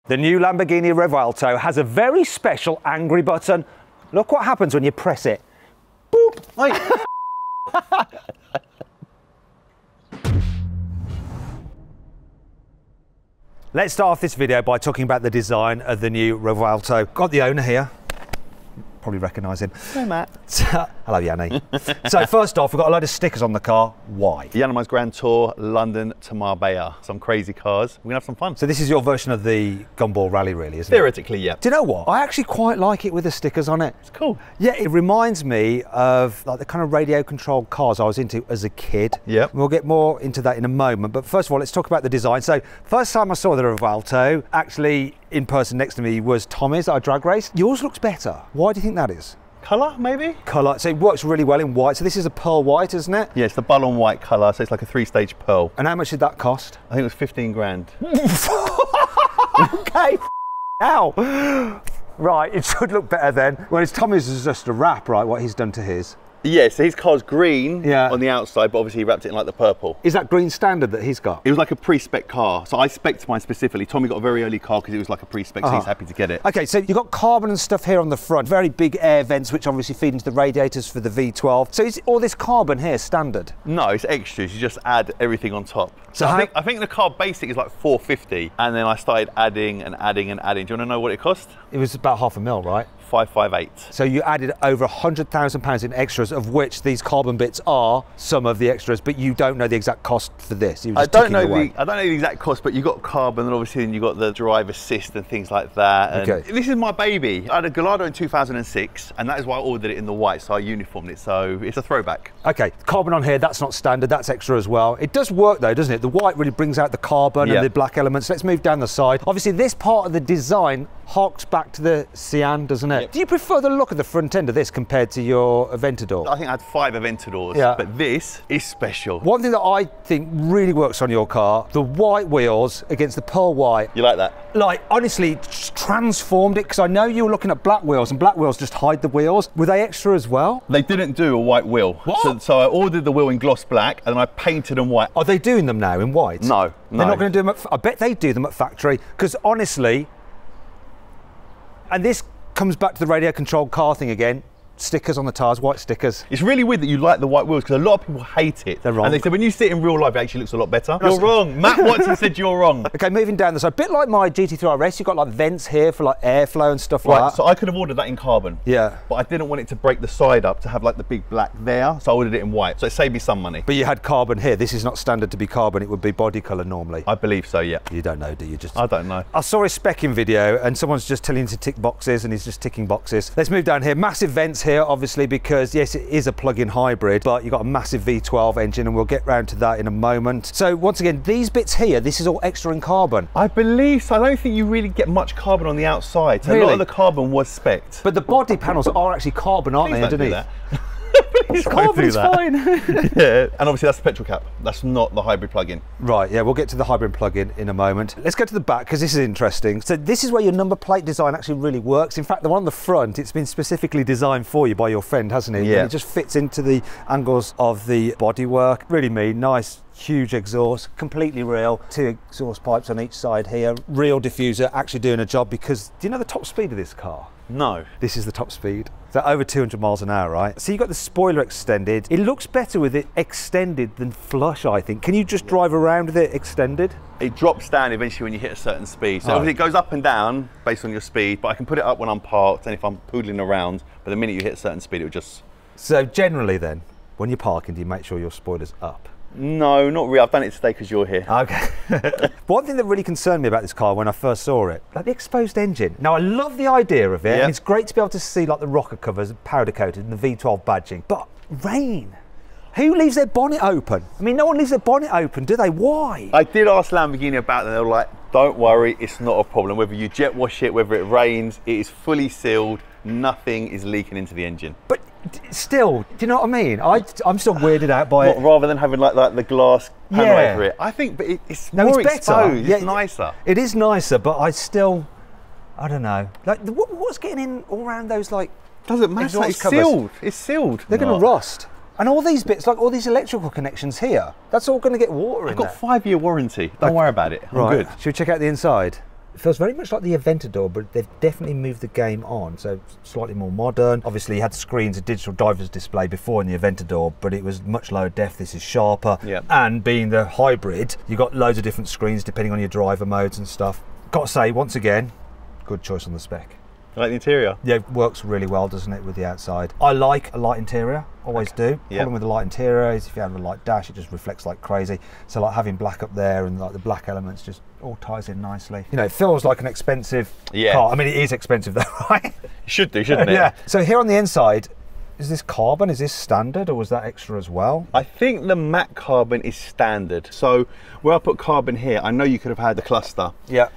The new Lamborghini Revuelto has a very special angry button. Look what happens when you press it. Boop. Let's start off this video by talking about the design of the new Revuelto. Got the owner here. Probably recognise him. Hey Matt. Hello Yanni. So first off, we've got a load of stickers on the car. Why? Yiannimize Grand Tour, London to Marbella. Some crazy cars. We're gonna have some fun. So this is your version of the Gumball Rally, really, isn't it? Theoretically, yeah. Do you know what? I actually quite like it with the stickers on it. It's cool. Yeah, it reminds me of like the kind of radio-controlled cars I was into as a kid. Yep. We'll get more into that in a moment. But first of all, let's talk about the design. So first time I saw the Revuelto, actually in person next to me was Tommy's at a drag race. Yours looks better. Why do you think that is? Colour, maybe? Colour, so it works really well in white. So this is a pearl white, isn't it? Yeah, it's the bull on white colour, so it's like a 3-stage pearl. And how much did that cost? I think it was 15 grand. Okay, now. Right, it should look better then. Well, it's Tommy's is just a wrap, right, what he's done to his. Yeah, so his car's green Yeah. on the outside, but obviously he wrapped it in like the purple. Is that green standard that he's got? It was like a pre-spec car, so I spec'd mine specifically. Tommy got a very early car because it was like a pre-spec, so he's happy to get it. Okay, so you've got carbon and stuff here on the front, very big air vents which obviously feed into the radiators for the V12. So is all this carbon here standard? No, it's extras, you just add everything on top. So I think the car basic is like 450, and then I started adding and adding and adding. Do you want to know what it cost? It was about £500,000, right? 558. So you added over £100,000 in extras, of which these carbon bits are some of the extras, but you don't know the exact cost for this. You were just ticking away. I don't know the exact cost, but you got carbon, and obviously then you got the drive assist and things like that. And okay. This is my baby. I had a Gallardo in 2006, and that is why I ordered it in the white, so I uniformed it. So it's a throwback. Okay, carbon on here, that's not standard, that's extra as well. It does work though, doesn't it? The white really brings out the carbon and the black elements. Let's move down the side. Obviously this part of the design harks back to the Sian, doesn't it? Yep. Do you prefer the look of the front end of this compared to your Aventador? I think I had 5 Aventadors, but this is special. One thing that I think really works on your car, the white wheels against the pearl white. You like that? Like, honestly, transformed it, because I know you were looking at black wheels, and black wheels just hide the wheels. Were they extra as well? They didn't do a white wheel. What? So I ordered the wheel in gloss black, and then I painted them white. Are they doing them now in white? No, They're not going to do them I bet they do them at factory, because honestly, and this comes back to the radio controlled car thing again, stickers on the tyres, white stickers. It's really weird that you like the white wheels, because a lot of people hate it. They're wrong. And they said when you see it in real life, it actually looks a lot better. You're wrong. Matt Watson said you're wrong. Okay, moving down the side, a bit like my GT3 RS, you've got like vents here for like airflow and stuff like that. So I could have ordered that in carbon. Yeah. But I didn't want it to break the side up to have like the big black there, so I ordered it in white. So it saved me some money. But you had carbon here. This is not standard to be carbon, it would be body colour normally. I believe so, yeah. You don't know, do you? I don't know. I saw a spec-in video and someone's just telling him to tick boxes and he's just ticking boxes. Let's move down here. Massive vents here, obviously, because yes, it is a plug-in hybrid, but you've got a massive V12 engine, and we'll get round to that in a moment. So once again, these bits here, this is all extra in carbon. I believe so. I don't think you really get much carbon on the outside. So really? A lot of the carbon was spec'd. But the body panels are actually carbon, aren't they, underneath? Please Carbon's fine. Yeah, and obviously that's the petrol cap. That's not the hybrid plug-in. Right, yeah, we'll get to the hybrid plug-in in a moment. Let's go to the back, because this is interesting. So this is where your number plate design actually really works. In fact, the one on the front, it's been specifically designed for you by your friend, hasn't it? Yeah. And it just fits into the angles of the bodywork. Really mean, nice, huge exhaust, completely real. 2 exhaust pipes on each side here. Real diffuser, actually doing a job, because do you know the top speed of this car? No. This is the top speed. So over 200 miles an hour, right? So you've got the spoiler extended. It looks better with it extended than flush, I think. Can you just drive around with it extended? It drops down eventually when you hit a certain speed. So obviously it goes up and down based on your speed, but I can put it up when I'm parked and if I'm poodling around, but the minute you hit a certain speed, it will just... So generally then, when you're parking, do you make sure your spoiler's up? No, not really. I've done it today because you're here. Okay. One thing that really concerned me about this car when I first saw it, like the exposed engine. Now I love the idea of it, and it's great to be able to see like the rocker covers powder coated and the V12 badging, but rain. Who leaves their bonnet open? I mean, no one leaves their bonnet open, do they? Why? I did ask Lamborghini about that, and they were like, don't worry, it's not a problem. Whether you jet wash it, whether it rains, it is fully sealed, nothing is leaking into the engine. But still, do you know what I mean? I'm still weirded out by it. Rather than having like the glass panel over it. I think, but it's more exposed, it's nicer. It is nicer, but I don't know. Like, what's getting in all around those, like, doesn't matter, it's sealed. It's sealed. They're going to rust. And all these bits, like all these electrical connections here, that's all going to get water in there. I've got 5-year warranty. Don't worry about it. I'm good. Should we check out the inside? It feels very much like the Aventador, but they've definitely moved the game on, so slightly more modern. Obviously, you had screens, a digital driver's display before in the Aventador, but it was much lower def. This is sharper. Yep. And being the hybrid, you've got loads of different screens depending on your driver modes and stuff. Got to say, once again, good choice on the spec. You like the interior? Yeah, it works really well, doesn't it, with the outside? I like a light interior, always do. Yep. Problem with the light interior is if you have a light dash, it just reflects like crazy. So like having black up there and like the black elements just all ties in nicely. You know, it feels like an expensive car. I mean, it is expensive though, right? It should do, shouldn't it? Yeah. So here on the inside, is this carbon? Is this standard or was that extra as well? I think the matte carbon is standard. So where I put carbon here, I know you could have had the cluster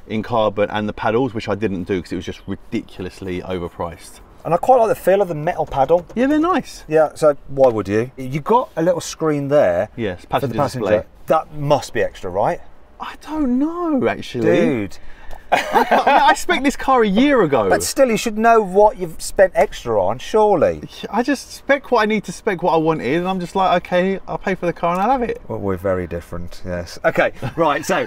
in carbon and the paddles, which I didn't do because it was just ridiculously overpriced. And I quite like the feel of the metal paddle. Yeah, they're nice. Yeah, so why would you? You've got a little screen there. Yes, for the passenger. Display. That must be extra, right? I don't know, actually. Dude. I spec'd this car a year ago. But still, you should know what you've spent extra on, surely. I just spec what I need to spec what I wanted, and I'm just like, okay, I'll pay for the car and I'll have it. Well, we're very different, yes. Okay, right, so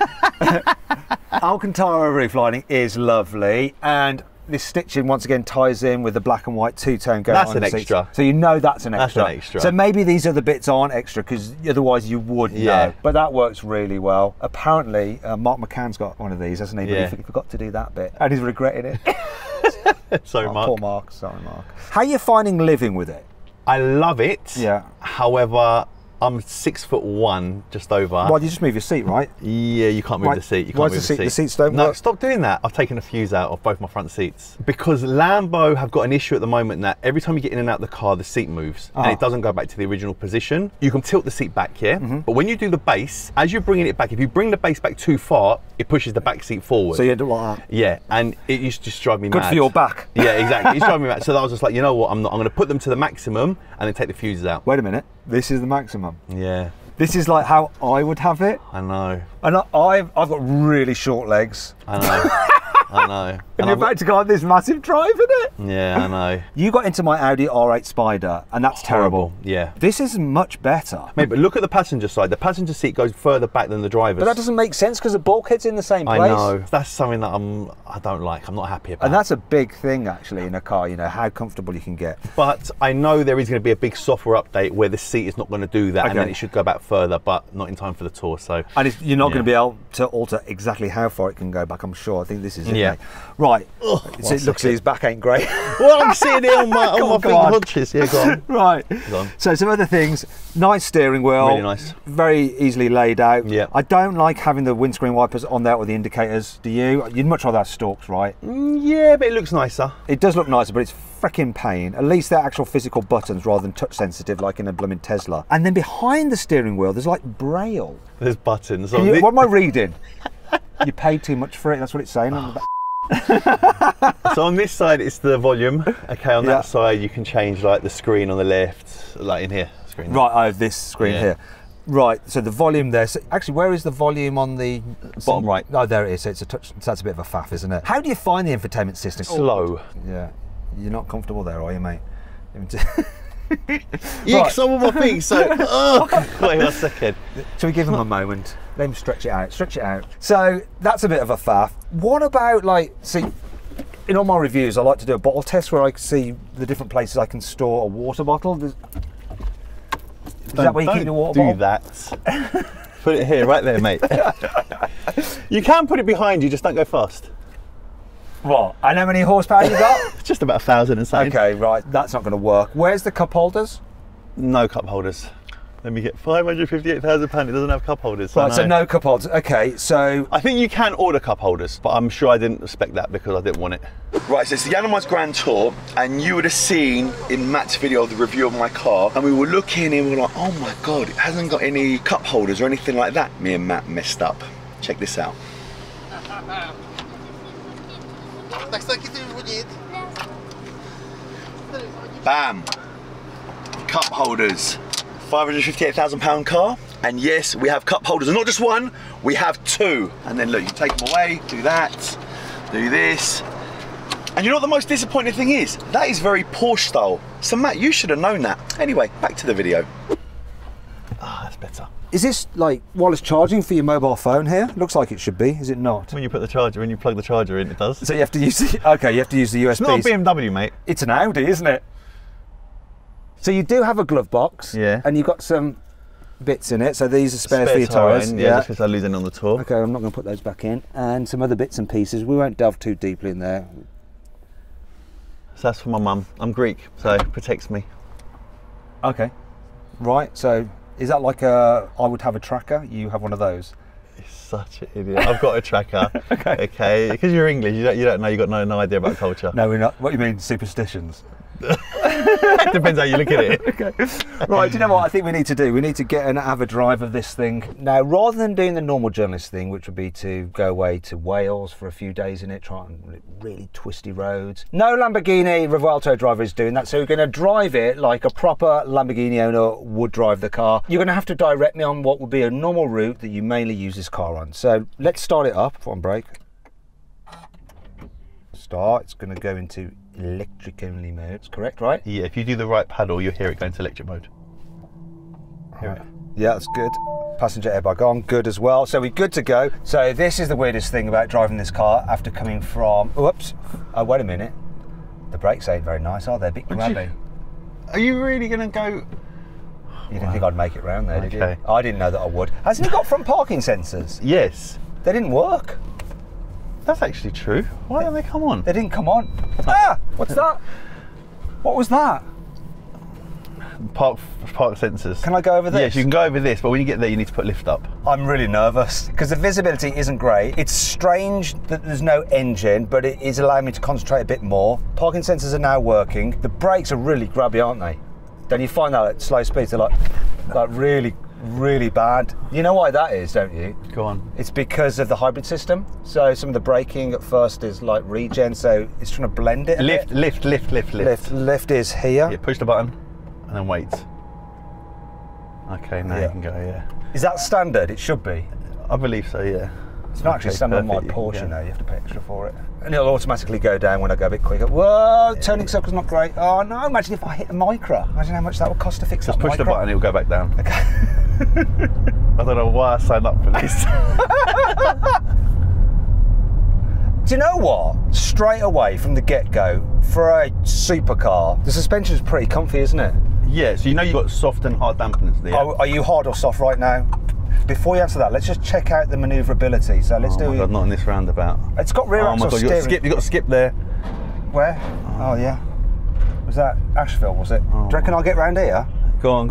Alcantara roof lining is lovely, and this stitching once again ties in with the black and white two-tone going on. That's an extra. So you know that's an extra. That's an extra. So maybe these other bits aren't extra because otherwise you would know. But that works really well. Apparently, Mark McCann's got one of these, hasn't he? But he forgot to do that bit and he's regretting it. Sorry, Mark. Poor Mark. Sorry, Mark. How are you finding living with it? I love it. Yeah. However, I'm 6'1", just over. Well, you just move your seat, right? Yeah, you can't move the seat. You can't Why move the seats don't work? No, stop doing that. I've taken a fuse out of both my front seats. Because Lambo have got an issue at the moment that every time you get in and out of the car, the seat moves and it doesn't go back to the original position. You can tilt the seat back here, but when you do the base, as you're bringing it back, if you bring the base back too far, it pushes the back seat forward. So you end up like that? Yeah, and it used to just drive me mad. Good for your back. Yeah, exactly. It's driving me mad. So I was just like, you know what, I'm going to put them to the maximum and then take the fuses out. Wait a minute, this is the maximum? Yeah. This is like how I would have it. I know. And I've got really short legs. I know. I know. And you're about to go on this massive drive in it. Yeah, I know. You got into my Audi R8 Spider and that's terrible. Yeah. This is much better. Mate, but look at the passenger side. The passenger seat goes further back than the driver's. But that doesn't make sense because the bulkhead's in the same place. I know. That's something that I don't like. I'm not happy about. And that's a big thing actually in a car, you know, how comfortable you can get. But I know there is going to be a big software update where the seat is not going to do that and then it should go back further, but not in time for the tour. So. And you're not going to be able to alter exactly how far it can go back, I'm sure. I think this is it, mate. Right. So it looks like his back ain't great. Well, I'm sitting here on my feet hunches. Yeah, go on. Right. Go on. So some other things. Nice steering wheel. Really nice. Very easily laid out. Yeah. I don't like having the windscreen wipers on there with the indicators. Do you? You'd much rather have stalks, right? Yeah, but it looks nicer. It does look nicer, but it's freaking pain. At least they're actual physical buttons rather than touch sensitive like in a blooming Tesla. And then behind the steering wheel, there's like braille. There's buttons. What am I reading? You paid too much for it. That's what it's saying on the back. So on this side it's the volume. Okay, on that side you can change like the screen on the left, like in here. Screen. Right, I have this screen here. Right, so the volume there. So actually, where is the volume on the bottom right? Oh, there it is. So it's a touch. So that's a bit of a faff, isn't it? How do you find the infotainment system? Slow. Yeah, you're not comfortable there, are you, mate? Yeah, because I'm on my feet. So, wait a second. Shall we give him a moment? Let him stretch it out. Stretch it out. So that's a bit of a faff. What about see? In all my reviews, I like to do a bottle test where I can see the different places I can store a water bottle. Is that where you keep the water bottle? Do that. Put it here, right there, mate. You can put it behind you, just don't go fast. What? And how many horsepower you got? Just about 1,000 and something. Okay, right. That's not going to work. Where's the cup holders? No cup holders. Let me get £558,000. It doesn't have cup holders. Right, so no cup holders. Okay, so I think you can order cup holders, but I'm sure I didn't respect that because I didn't want it. Right, so it's the Yiannimize Grand Tour, and you would have seen in Matt's video the review of my car, and we were looking and we were like, oh my god, it hasn't got any cup holders or anything like that. Me and Matt messed up. Check this out. Bam! Cup holders. £558,000 car, and yes, we have cup holders, and not just one, we have two. And then look, you take them away, do that, do this. And you know what the most disappointing thing is? That is very Porsche style. So Matt, you should have known that. Anyway, back to the video. Ah, that's better. Is this like wireless charging for your mobile phone here? Looks like it should be, is it not? When you put the charger, when you plug the charger in, it does. So you have to use the, okay, you have to use the USB. It's not a BMW, mate. It's an Audi, isn't it? So you do have a glove box. Yeah. And you've got some bits in it. So these are spares for your tyres. Yeah, just because I lose any on the tour. Okay, I'm not going to put those back in. And some other bits and pieces. We won't delve too deeply in there. So that's for my mum. I'm Greek, so it protects me. Okay. Right, so is that like a, I would have a tracker, you have one of those? You're such an idiot. I've got a tracker. Okay. Because you're English, you don't know, you've got no idea about culture. No, we're not. What do you mean, superstitions? Depends how you look at it. Okay. Right, do you know what I think we need to do? We need to get an avid drive of this thing. Now, rather than doing the normal journalist thing, which would be to go away to Wales for a few days in it, try on really twisty roads. No Lamborghini Revuelto driver is doing that, so we're going to drive it like a proper Lamborghini owner would drive the car. You're going to have to direct me on what would be a normal route that you mainly use this car on. So let's start it up. On brake. Start. It's going to go into electric only mode. It's correct, right? Yeah, if you do the right paddle, you'll hear it go into electric mode. Right. Yeah, that's good. Passenger airbag on, good as well. So we're good to go. So this is the weirdest thing about driving this car after coming from, whoops, oh, wait a minute. The brakes ain't very nice, are they? A bit grabby. Are you really going to go? You didn't think I'd make it round there, did you? I didn't know that I would. Hasn't it got front parking sensors? Yes. They didn't work. That's actually true. Why don't they come on? They didn't come on. Ah! What's that? What was that? Park sensors. Can I go over this? Yes, you can go over this, but when you get there, you need to put lift up. I'm really nervous because the visibility isn't great. It's strange that there's no engine, but it is allowing me to concentrate a bit more. Parking sensors are now working. The brakes are really grabby, aren't they? Don't you find that at slow speeds? They're like really, really bad. You know why that is, don't you? Go on. It's because of the hybrid system. So some of the braking at first is like regen, so it's trying to blend it a bit. Lift is here. Yeah, push the button and then wait. Okay, now you can go, yeah. Is that standard? It should be. I believe so, yeah. It's not actually standard on my Porsche, you know, you have to pay extra for it. And it'll automatically go down when I go a bit quicker. Whoa, turning circle's not great. Oh no, imagine if I hit a micro. Imagine how much that would cost to fix that micro. Just push the button, it'll go back down. Okay. I don't know why I signed up for this. Do you know what? Straight away from the get-go, for a supercar, the suspension's pretty comfy, isn't it? Yeah, so you know you've got soft and hard dampeners there. Oh, are you hard or soft right now? Before you answer that, let's just check out the manoeuvrability. So let's do. Oh my God, not in this roundabout. It's got rear axle steering. You've got to skip there. Where? Oh yeah. Was that Asheville? Was it? Do you reckon I'll get round here? Go on.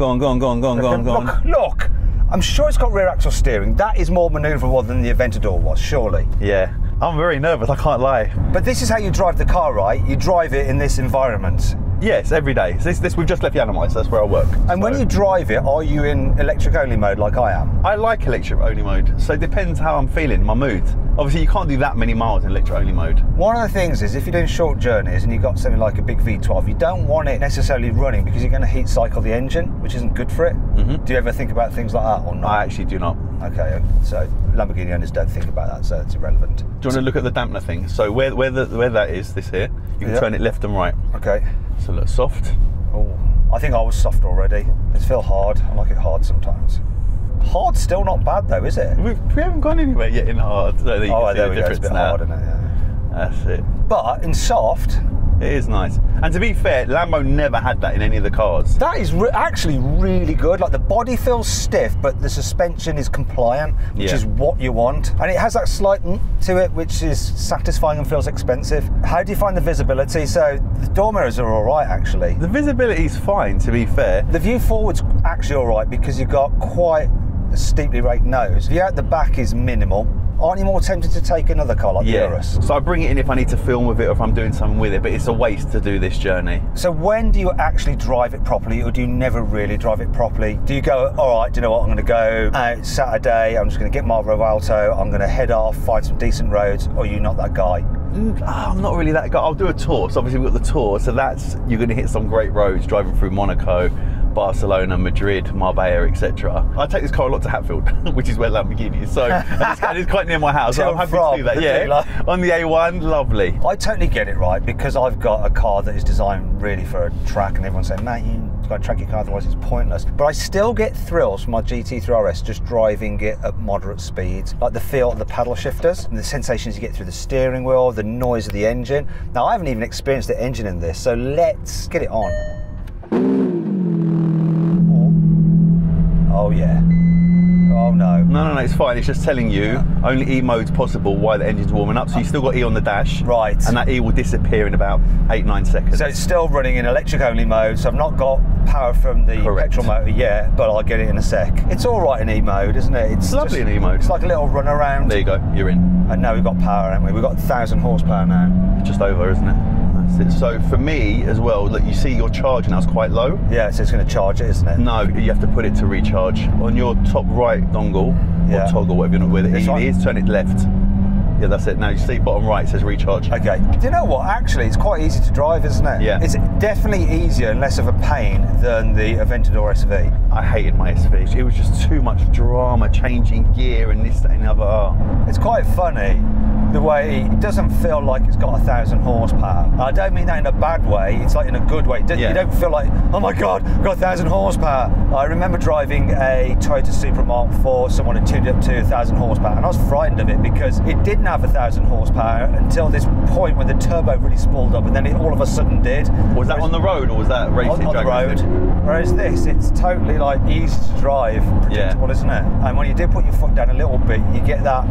Look. I'm sure it's got rear axle steering. That is more manoeuvrable than the Aventador was, surely. Yeah. I'm very nervous, I can't lie. But this is how you drive the car, right? You drive it in this environment. Yes, every day. This we've just left Yiannimize, so that's where I work. And when you drive it, are you in electric only mode like I am? I like electric only mode, so it depends how I'm feeling, my mood. Obviously you can't do that many miles in electric only mode. One of the things is if you're doing short journeys and you've got something like a big V12, you don't want it necessarily running because you're going to heat cycle the engine, which isn't good for it. Mm-hmm. Do you ever think about things like that or not? I actually do not. Okay, so Lamborghini owners don't think about that, so it's irrelevant. Do you want to look at the dampener thing? So where that is, this here, you can turn it left and right. Okay. So look, soft. Oh, I think I was soft already. It's feel hard. I like it hard sometimes. Hard's still not bad though, is it? We haven't gone anywhere yet in hard. So there we go. It's a bit hard, isn't it? Yeah. That's it. But in soft, it is nice. And to be fair, Lambo never had that in any of the cars. That is actually really good. Like the body feels stiff, but the suspension is compliant, which is what you want. And it has that slight to it, which is satisfying and feels expensive. How do you find the visibility? So the door mirrors are all right, actually. The visibility is fine, to be fair. The view forward's actually all right because you've got quite a steeply raked nose. The out the back is minimal. Aren't you more tempted to take another car like the Urus? So I bring it in if I need to film with it or if I'm doing something with it, but it's a waste to do this journey. So when do you actually drive it properly, or do you never really drive it properly? Do you go, all right, do you know what, I'm going to go out Saturday, I'm just going to get my Revuelto, I'm going to head off, find some decent roads, or are you not that guy? I'm not really that guy. I'll do a tour. So obviously we've got the tour, so that's, you're going to hit some great roads driving through Monaco, Barcelona, Madrid, Marbella, etc. I take this car a lot to Hatfield, which is where Lamborghini is. So and it's quite near my house. So I'm happy to do that. Yeah, on the A1, lovely. I totally get it, right? Because I've got a car that is designed really for a track, and everyone's saying, mate, you It's got to track your car, otherwise it's pointless. But I still get thrills from my GT3 RS just driving it at moderate speeds, like the feel of the paddle shifters, and the sensations you get through the steering wheel, the noise of the engine. Now, I haven't even experienced the engine in this, so let's get it on. Oh yeah. Oh no. No, it's fine. It's just telling you only E mode's possible while the engine's warming up. So you still got E on the dash. Right. And that E will disappear in about 8-9 seconds. So it's still running in electric only mode, so I've not got power from the petrol motor yet, but I'll get it in a sec. It's all right in E mode, isn't it? It's lovely in E mode. It's like a little run around. There you go, you're in. And now we've got power, haven't we? We've got 1,000 horsepower now. Just over, isn't it? That's it. So for me as well, look, you see your charge now is quite low. Yeah, so it's going to charge it, isn't it? No, you have to put it to recharge. On your top right dongle, or toggle, whatever you're not with, it is, turn it left. Yeah, that's it. Now you see bottom right, it says recharge. Okay. Do you know what? Actually, it's quite easy to drive, isn't it? Yeah. It's definitely easier and less of a pain than the Aventador SV. I hated my SV. It was just too much drama, changing gear and this, that and the other. It's quite funny the way it doesn't feel like it's got 1,000 horsepower. I don't mean that in a bad way, it's like in a good way. You don't feel like, oh my God, I've got 1,000 horsepower. I remember driving a Toyota Supra Mark IV, someone had tuned it up to 1,000 horsepower, and I was frightened of it because it didn't have 1,000 horsepower until this point when the turbo really spooled up, and then it all of a sudden did. Was that on the road or was that racing? On the road. Whereas this, it's totally like easy to drive, predictable, isn't it? And when you do put your foot down a little bit, you get that.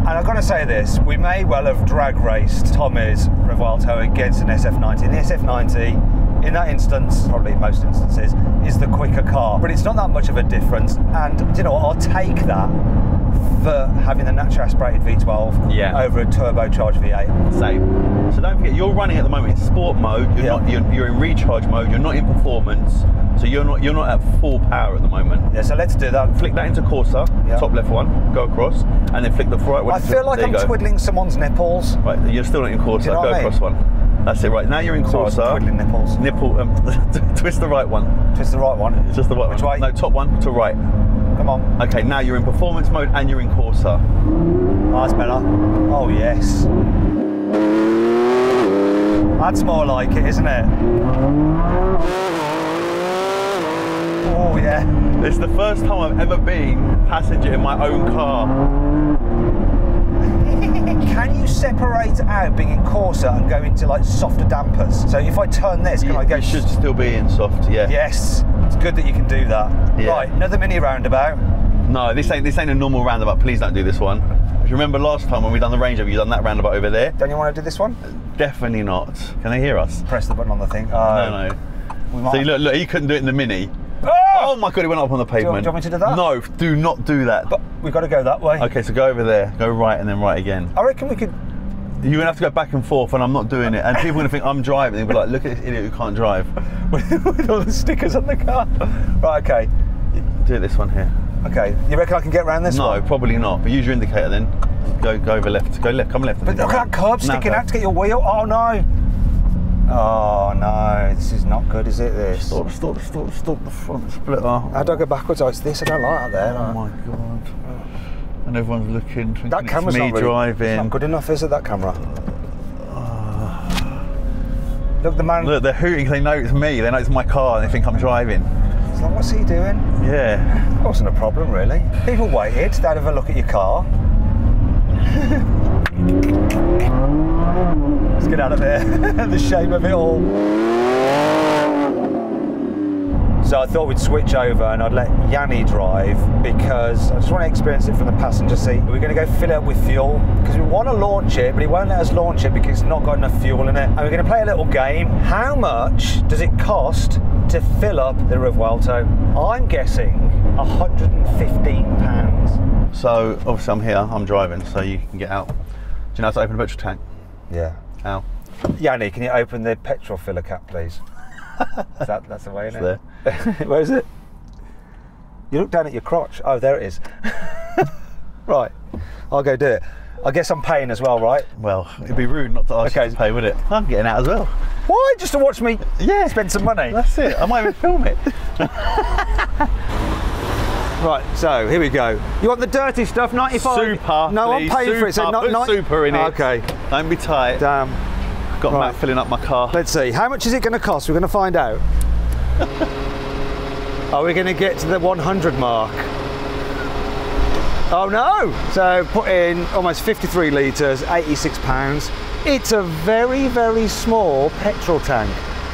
And I've got to say this, we may well have drag raced Tommy's Revuelto against an SF90. And the SF90, in that instance, probably most instances, is the quicker car. But it's not that much of a difference. And you know what, I'll take that for having the naturally aspirated V12 over a turbocharged V8. Same. So don't forget, you're running at the moment in sport mode, you're in recharge mode, you're not in performance. So you're not at full power at the moment. Yeah, so let's do that. Flick that into Corsa, top left one, go across, and then flick the right one. I feel like I'm twiddling someone's nipples. Right, you're still not in Corsa, you know go across one. That's it, right, now you're in Corsa. Twiddling nipples. Twist the right one. Twist the right one? Just the right one. Which way? No, top one to right. Come on. Okay, now you're in performance mode and you're in Corsa. Oh, that's better. Oh, yes. That's more like it, isn't it? Oh yeah. It's the first time I've ever been passenger in my own car. Can you separate out being in Corsa and go into like softer dampers? So if I turn this, can I go? You should still be in soft, yeah. Yes. It's good that you can do that. Yeah. Right, another mini roundabout. No, this ain't a normal roundabout. Please don't do this one. If you remember last time when we done the Range Rover, you done that roundabout over there. Don't you want to do this one? Definitely not. Can they hear us? Press the button on the thing. No. See, look, he couldn't do it in the Mini. Oh my God, he went up on the pavement. Do you want me to do that? No, do not do that. But we've got to go that way. Okay, so go over there, go right and then right again. I reckon we could... You're going to have to go back and forth and I'm not doing it. And people are going to think I'm driving. They'll be like, look at this idiot who can't drive. With all the stickers on the car. Right, okay. Do it this one here. Okay, you reckon I can get around this one? No, probably not. But use your indicator then. Go over left. Go left, come left. But look at that curb sticking out to get your wheel. Oh no. Oh no, this is not good, is it, this? Stop the front splitter. How do I go backwards? Oh, it's this. I don't like that there. Oh my God. And everyone's looking, thinking that camera's it's me not really, driving. It's not good enough, is it, that camera? Look, the man... Look, they're hooting, they know it's me, they know it's my car, and they think I'm driving. It's like, what's he doing? Yeah. That wasn't a problem, really. People waited, they'd have a look at your car. Let's get out of here. The shame of it all. So I thought we'd switch over and I'd let Yianni drive because I just want to experience it from the passenger seat. We're going to go fill it up with fuel because we want to launch it, but he won't let us launch it because it's not got enough fuel in it. And we're going to play a little game. How much does it cost to fill up the Revuelto? I'm guessing £115. So obviously I'm here, I'm driving, so you can get out. Do you know how to open a petrol tank? Yeah. How? Yanni, can you open the petrol filler cap, please? That's the way, isn't it? There. Where is it? You look down at your crotch. Oh, there it is. Right, I'll go do it. I guess I'm paying as well, right? Well, it'd be rude not to ask you to pay, would it? I'm getting out as well. Why? Just to watch me spend some money? That's it. I might even film it. Right, so here we go. You want the dirty stuff, 95? Super, no, please. I'm paying for it. So put super in it. Okay. Don't be tight. Damn. Got Matt filling up my car. Let's see, how much is it going to cost? We're going to find out. Are we going to get to the 100 mark? Oh no! So put in almost 53 litres, 86 pounds. It's a very, very small petrol tank.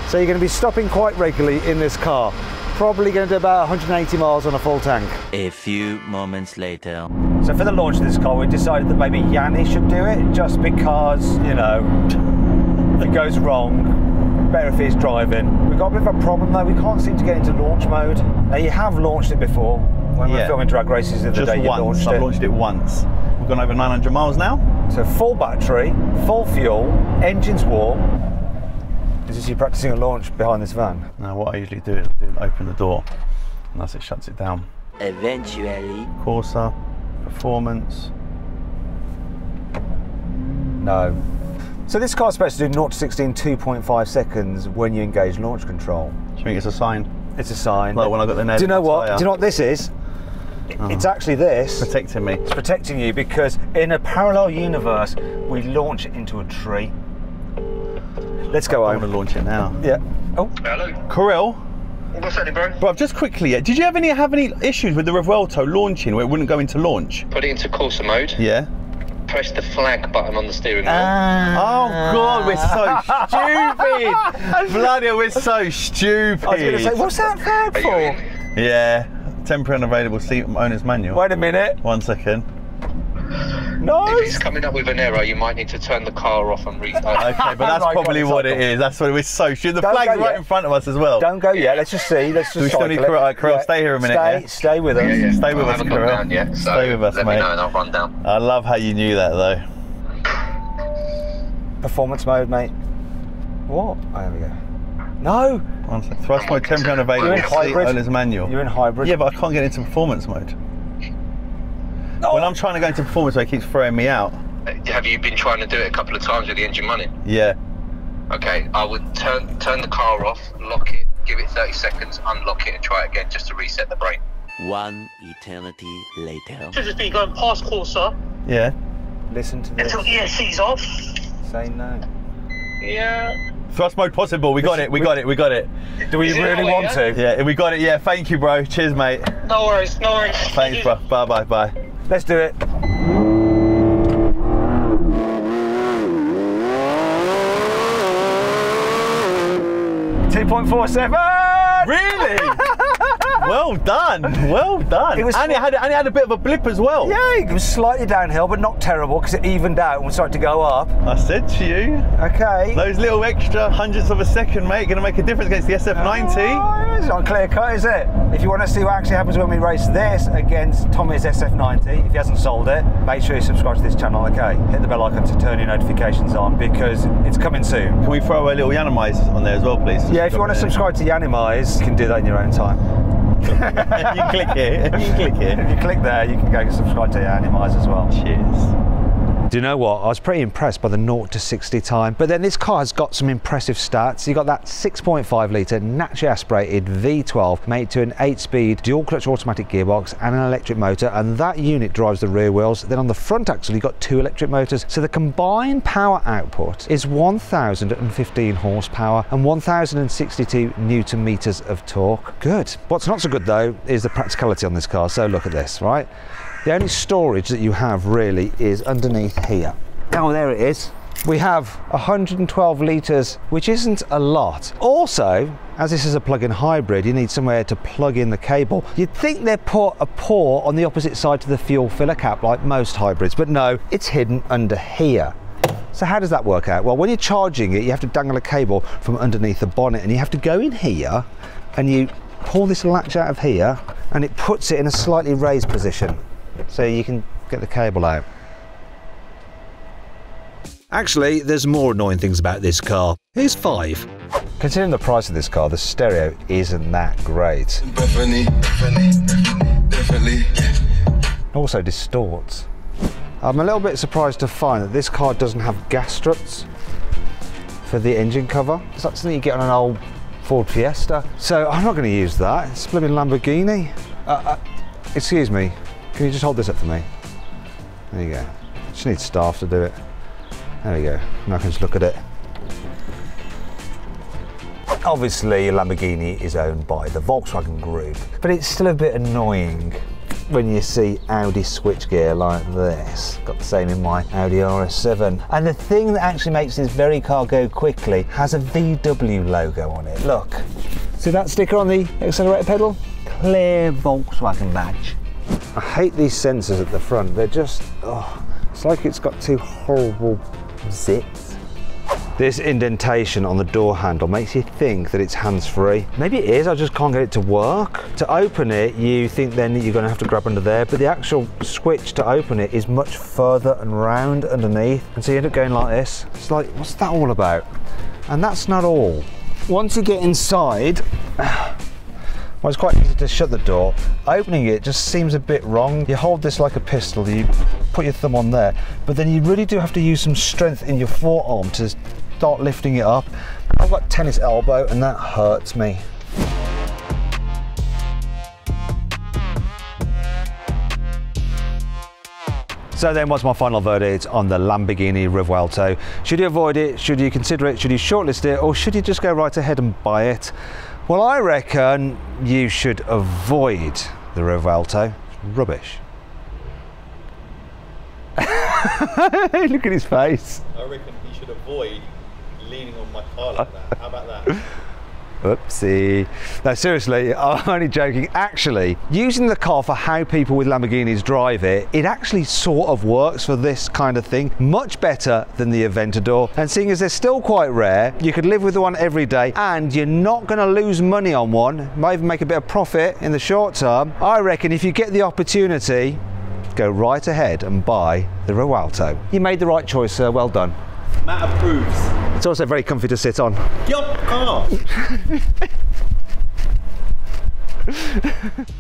So you're going to be stopping quite regularly in this car. Probably going to do about 180 miles on a full tank. A few moments later. So for the launch of this car, we decided that maybe Yianni should do it, just because, you know, if it goes wrong, better if he's driving. We've got a bit of a problem though, we can't seem to get into launch mode. Now you have launched it before, when we were filming drag races the other day, you launched it. I've launched it once. We've gone over 900 miles now. So full battery, full fuel, engine's warm. Is this you practicing a launch behind this van? No, what I usually do is open the door, and as it shuts it down. Eventually. Corsa, performance. No. So this car's supposed to do 0 to 60 in 2.5 seconds when you engage launch control. Do you think it's a sign? It's a sign. Like when I got the nail. Do you know what? Do you know what this is? It's actually this. Protecting me. It's protecting you because in a parallel universe, we launch it into a tree. Let's go home. I'm going to launch it now. Yeah. Oh. Hello. Kirill. What's happening, bro? Bro, just quickly, did you have any issues with the Revuelto launching where it wouldn't go into launch? Put it into Corsa mode. Yeah. Press the flag button on the steering wheel. Oh God, we're so stupid! Bloody hell, we're so stupid. I was going to say, what's that flag for? Yeah, temporary unavailable seat owner's manual. Wait a minute. 1 second. No. If it's coming up with an error, you might need to turn the car off and restart. Okay, but that's probably what it is. That's what we're so stupid. The flag's right in front of us as well. Don't go yet. Let's just see. Let's just. We still need Kirill. Stay here a minute. Stay with us. Yeah. Stay with us, I haven't gone Kirill. down yet, so Stay with us, let mate. me know and I'll run down. I love how you knew that though. Performance mode, mate. What? Oh, there we go. No. 1 second. Thrust mode, temporary unavailable seat owner's manual. You're in hybrid. Yeah, but I can't get into performance mode. When I'm trying to go into performance mode, it keeps throwing me out. Have you been trying to do it a couple of times with the engine running? Yeah. Okay, I would turn the car off, lock it, give it 30 seconds, unlock it and try it again just to reset the brain. One eternity later. Should just be going past Corsa. Yeah. Listen to this. Until ESC's off. Say no. Yeah. Thrust mode possible. We got it. Do we really want to? Yeah, we got it. Yeah, thank you, bro. Cheers, mate. No worries, no worries. Thanks, bro. Bye. Let's do it. .47. Really? Well done. It was and it had a bit of a blip as well. Yeah, it was slightly downhill, but not terrible because it evened out and started to go up. I said to you. Okay. Those little extra hundredths of a second, mate, going to make a difference against the SF90. Oh, it's not clear cut, is it? If you want to see what actually happens when we race this against Tommy's SF90, if he hasn't sold it, make sure you subscribe to this channel, okay? Hit the bell icon to turn your notifications on because it's coming soon. Can we throw a little Yiannimize on there as well, please? Yeah, if you want to subscribe to Yiannimize, you can do that in your own time. You can click here. If you click there, you can go subscribe to Yiannimize as well. Cheers. Do you know what? I was pretty impressed by the 0 to 60 time, but then this car has got some impressive stats. You got that 6.5 litre naturally aspirated V12 made to an 8-speed dual clutch automatic gearbox and an electric motor, and that unit drives the rear wheels. Then on the front axle, you've got 2 electric motors. So the combined power output is 1,015 horsepower and 1,062 newton meters of torque. Good. What's not so good though is the practicality on this car. So look at this, right? The only storage that you have really is underneath here. Oh, there it is. We have 112 litres, which isn't a lot. Also, as this is a plug-in hybrid, you need somewhere to plug in the cable. You'd think they'd put a port on the opposite side to the fuel filler cap like most hybrids, but no, it's hidden under here. So how does that work out? Well, when you're charging it, you have to dangle a cable from underneath the bonnet, and you have to go in here and you pull this latch out of here and it puts it in a slightly raised position. So you can get the cable out. Actually, there's more annoying things about this car. Here's 5. Considering the price of this car, the stereo isn't that great. Definitely. Also distorts. I'm a little bit surprised to find that this car doesn't have gas struts for the engine cover. It's like something you get on an old Ford Fiesta. So I'm not going to use that. It's a blooming Lamborghini. Excuse me. Can you just hold this up for me? There you go. Just need staff to do it. There we go. Now I can just look at it. Obviously, Lamborghini is owned by the Volkswagen Group, but it's still a bit annoying when you see Audi switchgear like this. Got the same in my Audi RS7. And the thing that actually makes this very car go quickly has a VW logo on it. Look, see that sticker on the accelerator pedal? Clear Volkswagen badge. I hate these sensors at the front. They're just, oh, it's like it's got two horrible zits. This indentation on the door handle makes you think that it's hands-free. Maybe it is, I just can't get it to work. To open it, you think then you're gonna have to grab under there, but the actual switch to open it is much further and round underneath. And so you end up going like this. It's like, what's that all about? And that's not all. Once you get inside, well, it's quite easy to shut the door. Opening it just seems a bit wrong. You hold this like a pistol, you put your thumb on there, but then you really do have to use some strength in your forearm to start lifting it up. I've got tennis elbow and that hurts me. So then what's my final verdict on the Lamborghini Revuelto? Should you avoid it? Should you consider it? Should you shortlist it? Or should you just go right ahead and buy it? Well, I reckon you should avoid the Revuelto. It's rubbish. Look at his face. I reckon he should avoid leaning on my car like that. How about that? Oopsie. No, seriously, I'm only joking. Actually, using the car for how people with Lamborghinis drive it, it actually sort of works for this kind of thing. Much better than the Aventador. And seeing as they're still quite rare, you could live with one every day and you're not going to lose money on one. Might even make a bit of profit in the short term. I reckon if you get the opportunity, go right ahead and buy the Revuelto. You made the right choice, sir. Well done. Matt approves. It's also very comfy to sit on. Yup, car.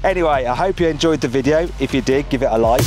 Anyway, I hope you enjoyed the video. If you did, give it a like.